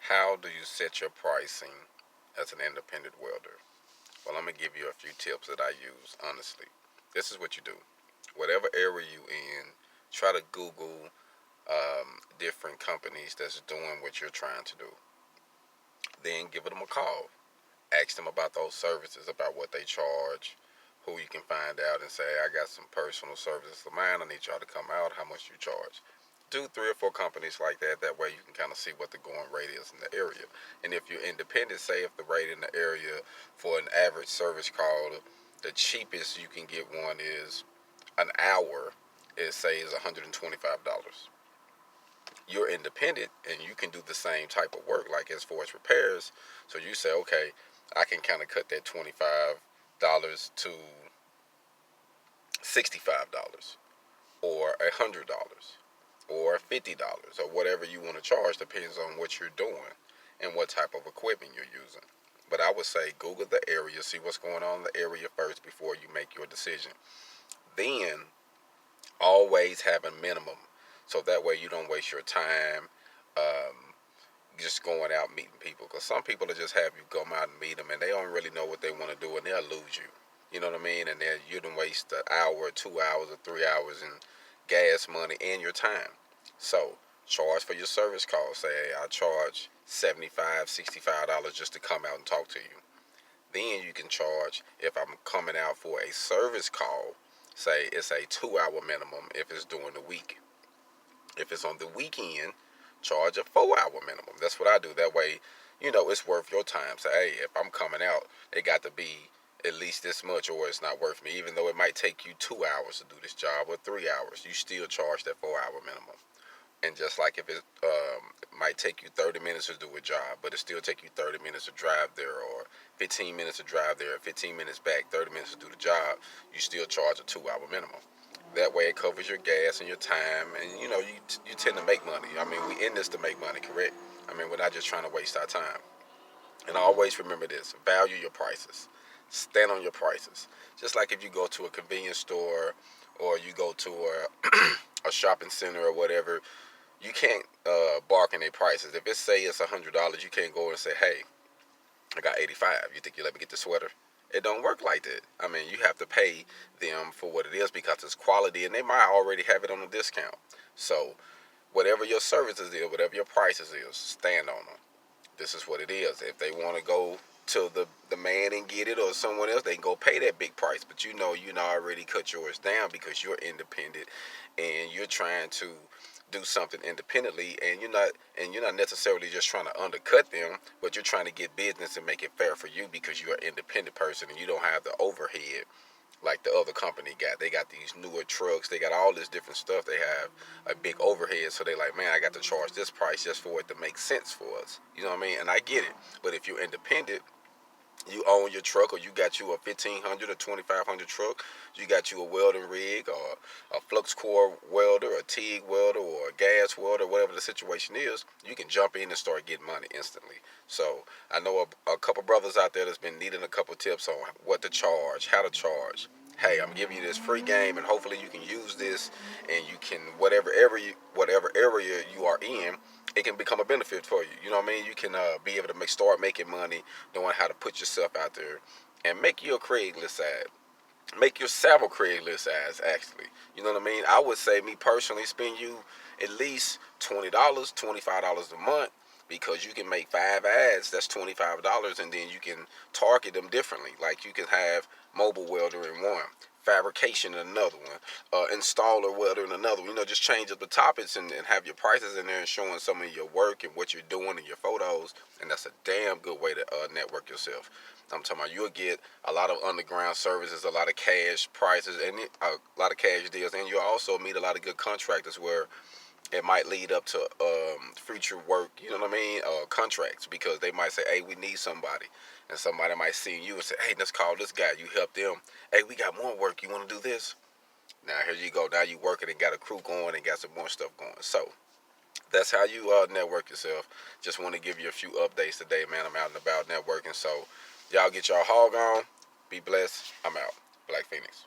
How do you set your pricing as an independent welder? Well, I'm going to give you a few tips that I use, honestly. This is what you do. Whatever area you in, try to Google different companies that's doing what you're trying to do. Then give them a call. Ask them about those services, about what they charge, who you can find out and say, I got some personal services of mine. I need y'all to come out. How much you charge? Do 3 or 4 companies like that. That way you can kind of see what the going rate is in the area. And if you're independent, say if the rate in the area for an average service call, the cheapest you can get one is an hour, it say is $125. You're independent and you can do the same type of work, like as far as repairs. So you say, okay, I can kind of cut that $25 to $65 or $100 or $50 or whatever you want to charge, depends on what you're doing and what type of equipment you're using. But I would say Google the area, see what's going on in the area first before you make your decision. Then always have a minimum, so that way you don't waste your time just going out meeting people. Because some people will just have you come out and meet them, and they don't really know what they want to do, and they'll lose you. You know what I mean? And then you don't waste an hour, 2 hours, or 3 hours in gas money and your time. So charge for your service call. Say, hey, I charge $75, $65 just to come out and talk to you. Then you can charge if I'm coming out for a service call. Say it's a 2 hour minimum if it's during the week. If it's on the weekend, charge a 4 hour minimum. That's what I do. That way, it's worth your time. Say, hey, if I'm coming out, it got to be at least this much or it's not worth me. Even though it might take you 2 hours to do this job or 3 hours, you still charge that 4 hour minimum. And just like if it might take you 30 minutes to do a job, but it still take you 30 minutes to drive there or 15 minutes to drive there, 15 minutes back, 30 minutes to do the job, you still charge a 2 hour minimum. That way it covers your gas and your time, and you tend to make money. I mean, we in this to make money, correct? I mean, we're not just trying to waste our time. And always remember this: value your prices. Stand on your prices. Just like if you go to a convenience store or you go to a shopping center or whatever, you can't bargain their prices. If it say it's $100, you can't go and say, "Hey, I got 85. You think you let me get the sweater?" It don't work like that. I mean, you have to pay them for what it is because it's quality, and they might already have it on a discount. So, whatever your services is, whatever your prices is, stand on them. This is what it is. If they want to go to the man and get it or someone else, they can go pay that big price. But you know already cut yours down because you're independent and you're trying to do something independently, and you're not necessarily just trying to undercut them, but you're trying to get business and make it fair for you because you're an independent person and you don't have the overhead like the other company got. They got these newer trucks, they got all this different stuff, they have a big overhead, so they like, man, I got to charge this price just for it to make sense for us. You know what I mean? And I get it. But if you're independent, you own your truck, or you got you a 1500 or 2500 truck, you got you a welding rig or a flux core welder, a TIG welder, or a gas welder, whatever the situation is, you can jump in and start getting money instantly. So I know a couple brothers out there that's been needing a couple tips on what to charge, how to charge. Hey, I'm giving you this free game, and hopefully you can use this, and you can whatever area you are in, it can become a benefit for you. You know what I mean? You can be able to start making money, knowing how to put yourself out there, and make your Craigslist ad. Make your several Craigslist ads, actually. You know what I mean? I would say, me personally, spend you at least $20, $25 a month, because you can make 5 ads. That's $25, and then you can target them differently. Like you can have mobile welder in one, fabrication in another one, installer welder in another one. Just change up the topics and have your prices in there and showing some of your work and what you're doing in your photos. And that's a damn good way to network yourself. I'm talking about you'll get a lot of underground services, a lot of cash prices, and a lot of cash deals, and you'll also meet a lot of good contractors where it might lead up to future work. You know what I mean? Contracts, because they might say, "Hey, we need somebody," and somebody might see you and say, "Hey, let's call this guy." You help them. "Hey, we got more work. You want to do this?" Now here you go. Now you working and got a crew going and got some more stuff going. So that's how you network yourself. Just want to give you a few updates today, man. I'm out and about networking. So y'all get y'all hog on. Be blessed. I'm out. Black Phoenix.